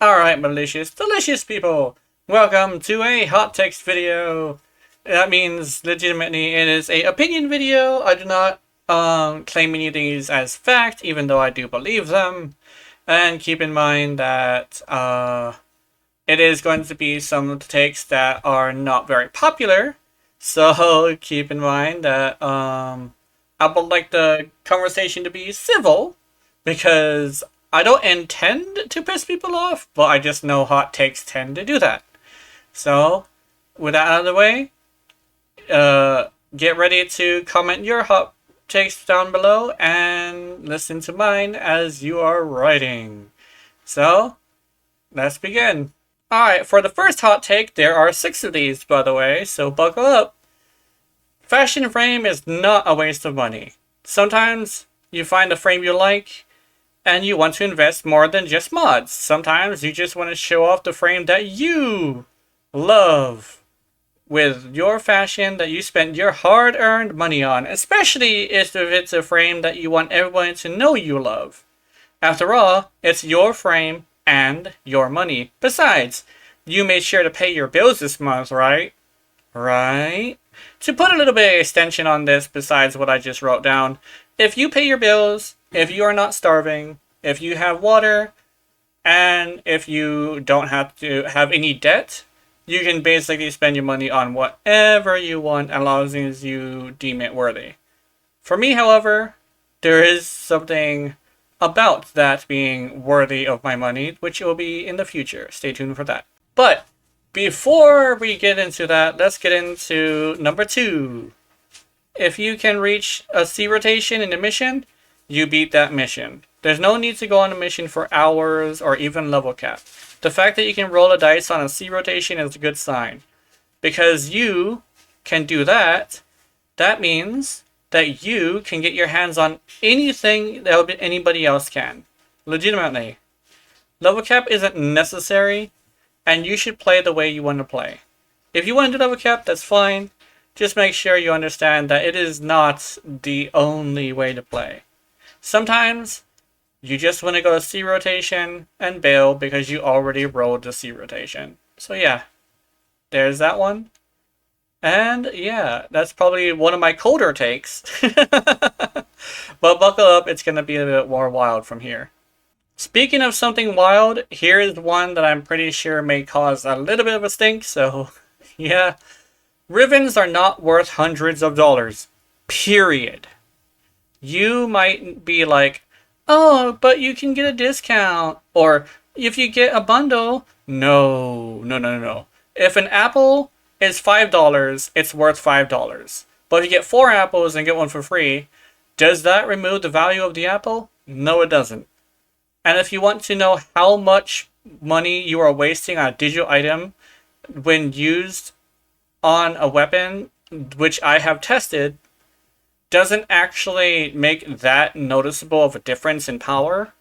Alright, malicious, delicious people! Welcome to a hot text video. That means, legitimately, it is a opinion video. I do not claim any of these as fact, even though I do believe them. And keep in mind that it is going to be some takes that are not very popular. So keep in mind that I would like the conversation to be civil, because I don't intend to piss people off, but I just know hot takes tend to do that. So, with that out of the way, get ready to comment your hot takes down below and listen to mine as you are writing. So, let's begin. Alright, for the first hot take, there are 6 of these, by the way, so buckle up. Fashion frame is not a waste of money. Sometimes you find a frame you like, and you want to invest more than just mods. Sometimes you just want to show off the frame that you love with your fashion that you spent your hard-earned money on, especially if it's a frame that you want everyone to know you love. After all, it's your frame and your money. Besides, you made sure to pay your bills this month, right? Right? To put a little bit of extension on this besides what I just wrote down, if you pay your bills, if you are not starving, if you have water, and if you don't have to have any debt, you can basically spend your money on whatever you want as long as you deem it worthy. For me, however, there is something about that being worthy of my money, which will be in the future. Stay tuned for that. But before we get into that, let's get into number 2. If you can reach a C rotation in a mission, you beat that mission. There's no need to go on a mission for hours or even level cap. The fact that you can roll a dice on a C rotation is a good sign. Because you can do that, that means that you can get your hands on anything that anybody else can. Legitimately. Level cap isn't necessary, and you should play the way you want to play. If you want to do level cap, that's fine. Just make sure you understand that it is not the only way to play. Sometimes you just want to go to C rotation and bail because you already rolled the C rotation. So yeah, there's that one. And yeah, that's probably one of my colder takes. But buckle up, it's going to be a bit more wild from here. Speaking of something wild, here is one that I'm pretty sure may cause a little bit of a stink, so yeah. Ribbons are not worth hundreds of dollars. Period. You might be like, oh, but you can get a discount. Or if you get a bundle. No. If an apple is $5, it's worth $5. But if you get 4 apples and get one for free, does that remove the value of the apple? No, it doesn't. And if you want to know how much money you are wasting on a digital item when used on a weapon, which I have tested, doesn't actually make that noticeable of a difference in power,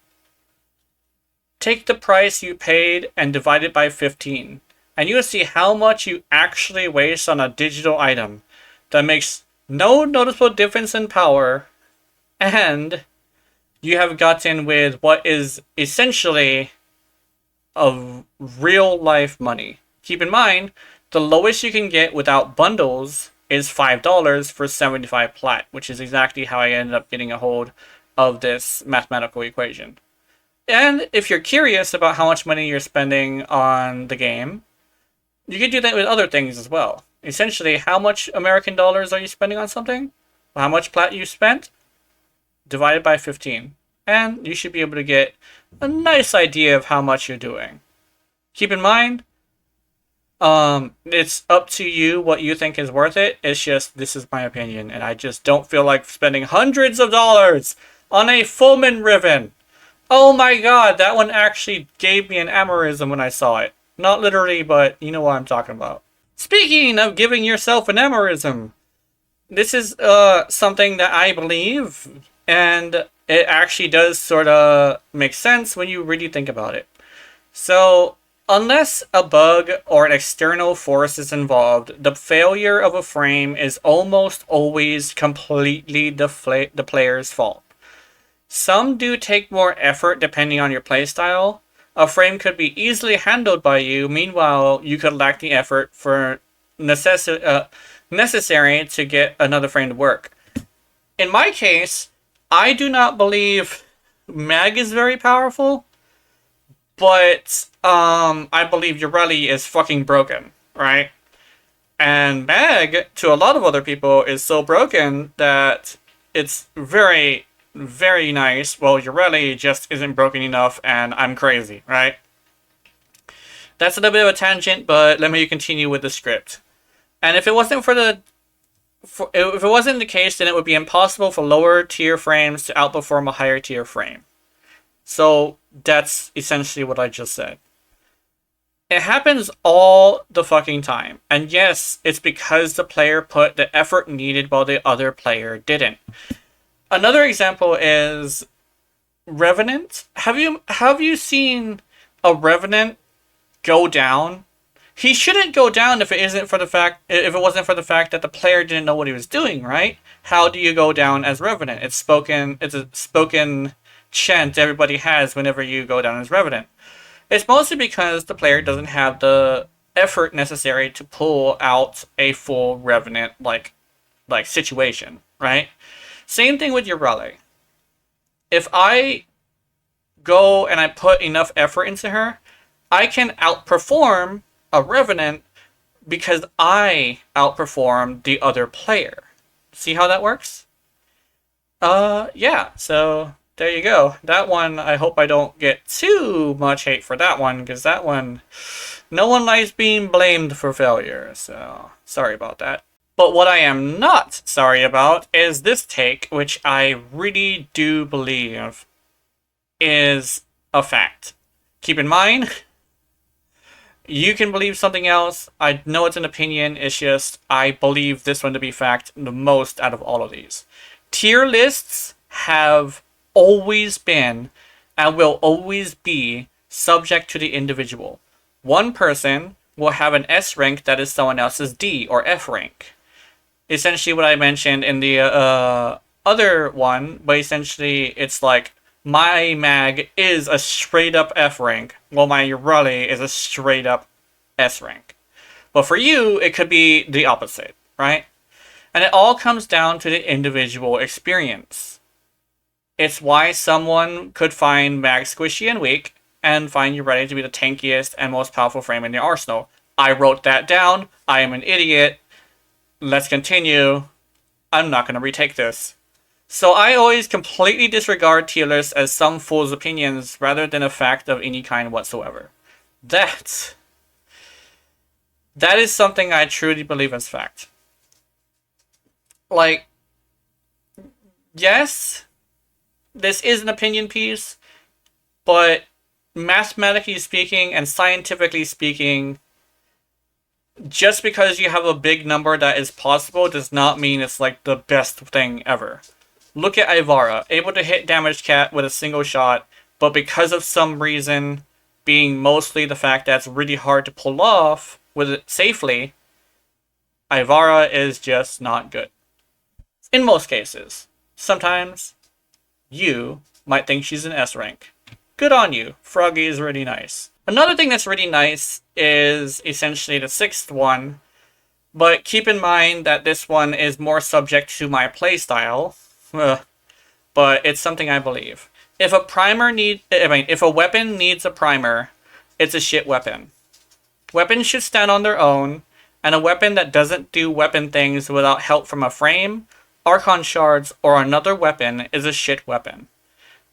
take the price you paid and divide it by 15. And you'll see how much you actually waste on a digital item that makes no noticeable difference in power, and you have gotten with what is essentially of real life money. Keep in mind, the lowest you can get without bundles is $5 for 75 plat, which is exactly how I ended up getting a hold of this mathematical equation. And if you're curious about how much money you're spending on the game, you can do that with other things as well. Essentially, how much American dollars are you spending on something? How much plat you spent? Divided by 15. And you should be able to get a nice idea of how much you're doing. Keep in mind, it's up to you what you think is worth it. It's just, this is my opinion, and I just don't feel like spending hundreds of dollars on a Fullman ribbon. Oh my god, that one actually gave me an aneurysm when I saw it. Not literally, but you know what I'm talking about. Speaking of giving yourself an aneurysm, this is something that I believe, and it actually does sort of make sense when you really think about it. So, unless a bug or an external force is involved, the failure of a frame is almost always completely the player's fault. Some do take more effort depending on your playstyle, A frame could be easily handled by you, meanwhile, you could lack the effort for necessary to get another frame to work. In my case, I do not believe Mag is very powerful, but I believe Ureli is fucking broken, right? And Mag, to a lot of other people, is so broken that it's very, very nice. Well, Ureli just isn't broken enough, and I'm crazy, right? That's a little bit of a tangent, but let me continue with the script. And if it wasn't if it wasn't the case, then it would be impossible for lower tier frames to outperform a higher tier frame. So that's essentially what I just said. It happens all the fucking time. And yes, it's because the player put the effort needed while the other player didn't. Another example is Revenant. Have you seen a Revenant go down? He shouldn't go down if it wasn't for the fact that the player didn't know what he was doing, right? How do you go down as Revenant? It's a spoken chant everybody has whenever you go down as Revenant. It's mostly because the player doesn't have the effort necessary to pull out a full Revenant like situation, right? Same thing with Ureli. If I go and I put enough effort into her, I can outperform a Revenant because I outperform the other player. See how that works? Yeah, so there you go. That one, I hope I don't get too much hate for that one, because that one, no one likes being blamed for failure, so sorry about that. But what I am not sorry about is this take, which I really do believe is a fact. Keep in mind, you can believe something else. I know it's an opinion. It's just I believe this one to be fact the most out of all of these. Tier lists have always been and will always be subject to the individual. One person will have an S rank that is someone else's D or F rank. Essentially what I mentioned in the other one, but essentially it's like my Mag is a straight up F rank, while my Ureli is a straight up S rank. But for you, it could be the opposite, right? And it all comes down to the individual experience. It's why someone could find Mag squishy and weak, and find Ureli to be the tankiest and most powerful frame in the arsenal. I wrote that down. I am an idiot. Let's continue. I'm not going to retake this. So I always completely disregard tier lists as some fool's opinions rather than a fact of any kind whatsoever. That is something I truly believe as fact. Like, yes, this is an opinion piece, but mathematically speaking and scientifically speaking, just because you have a big number that is possible does not mean it's like the best thing ever. Look at Ivara, able to hit damaged cat with a single shot, but because of some reason, being mostly the fact that it's really hard to pull off with it safely, Ivara is just not good. In most cases. Sometimes, you might think she's an S rank. Good on you. Froggy is really nice. Another thing that's really nice is essentially the sixth one, but keep in mind that this one is more subject to my playstyle. But it's something I believe. If a weapon needs a primer, it's a shit weapon. Weapons should stand on their own, and a weapon that doesn't do weapon things without help from a frame, Archon shards, or another weapon is a shit weapon.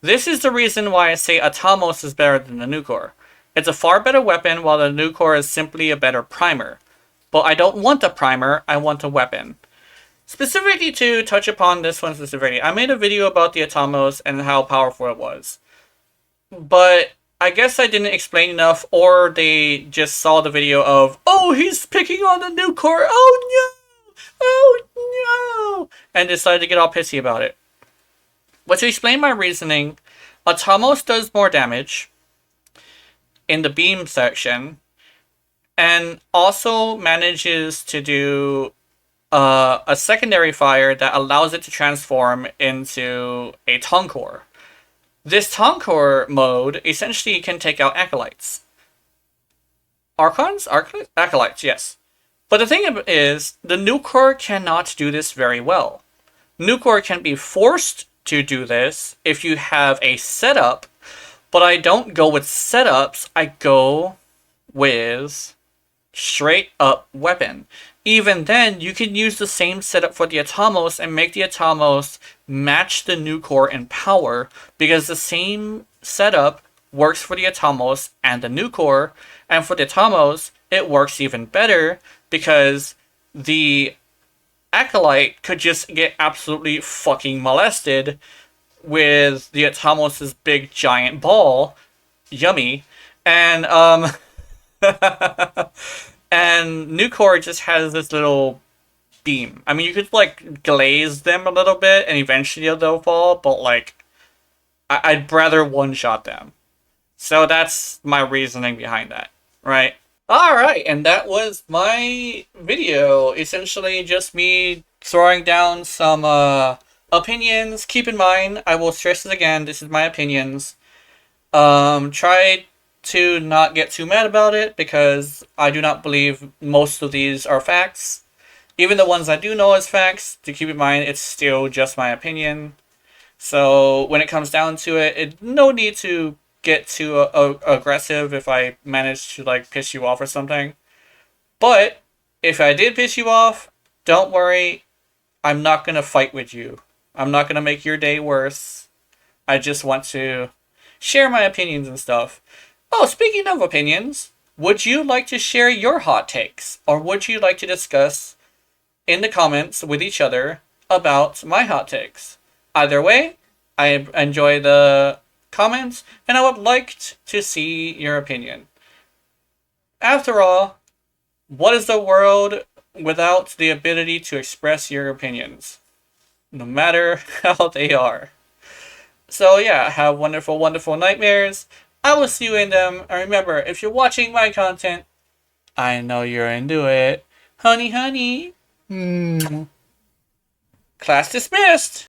This is the reason why I say Atamos is better than the Nucor. It's a far better weapon, while the Nucor is simply a better primer. But I don't want a primer, I want a weapon. Specifically to touch upon this one specifically, I made a video about the Atamos and how powerful it was. But I guess I didn't explain enough, or they just saw the video of, oh, he's picking on the Nucor, oh no, oh no, and decided to get all pissy about it. But to explain my reasoning, Atamos does more damage in the beam section, and also manages to do a secondary fire that allows it to transform into a Tonkor. This Toncore mode essentially can take out Acolytes. Archons? Acolytes, yes. But the thing is, the Nucor cannot do this very well. Nucor can be forced to do this if you have a setup, but I don't go with setups, I go with straight up weapon. Even then, you can use the same setup for the Atomos and make the Atomos match the Nucor in power, because the same setup works for the Atomos and the Nucor, and for the Atomos, it works even better because the Acolyte could just get absolutely fucking molested with the Atomos' big giant ball. Yummy. And, and Nucor just has this little beam. I mean, you could, like, glaze them a little bit and eventually they'll fall, but, like, I'd rather one-shot them. So that's my reasoning behind that, right? Alright, and that was my video. Essentially just me throwing down some opinions. Keep in mind, I will stress it again, this is my opinions. Try to not get too mad about it, because I do not believe most of these are facts. Even the ones I do know as facts, to keep in mind, it's still just my opinion. So when it comes down to it, no need to get too aggressive if I manage to, like, piss you off or something. But if I did piss you off, don't worry, I'm not gonna fight with you. I'm not gonna make your day worse. I just want to share my opinions and stuff. Oh, speaking of opinions, would you like to share your hot takes? Or would you like to discuss in the comments with each other about my hot takes? Either way, I enjoy the comments, and I would like to see your opinion. After all, what is the world without the ability to express your opinions? No matter how they are. So yeah, have wonderful, wonderful nightmares. I will see you in them. And remember, if you're watching my content, I know you're into it. Honey, honey. Class dismissed!